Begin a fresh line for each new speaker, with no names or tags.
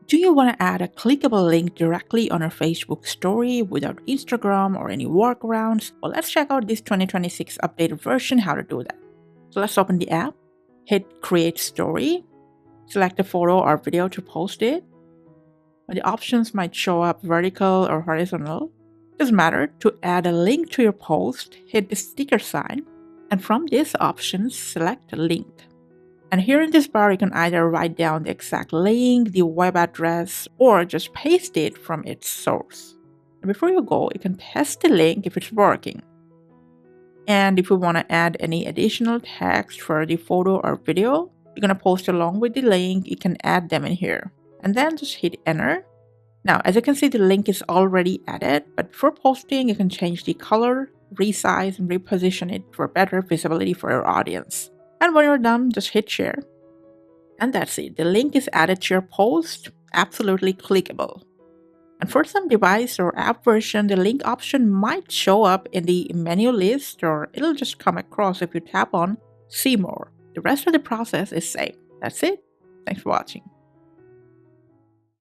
Do you want to add a clickable link directly on your Facebook story without Instagram or any workarounds? Well, let's check out this 2026 updated version how to do that. So let's open the app, hit create story, select a photo or video to post it. The options might show up vertical or horizontal. Doesn't matter. To add a link to your post, hit the sticker sign, and from this option, select link. And here in this bar, you can either write down the exact link, the web address, or just paste it from its source. And before you go, you can test the link if it's working. And if you want to add any additional text for the photo or video you're going to post along with the link, you can add them in here. And then just hit enter. Now, as you can see, the link is already added, but before posting, you can change the color, resize, and reposition it for better visibility for your audience. And when you're done, just hit share. And that's it. The link is added to your post, absolutely clickable. And for some device or app version, the link option might show up in the menu list, or it'll just come across if you tap on See More. The rest of the process is same. That's it. Thanks for watching.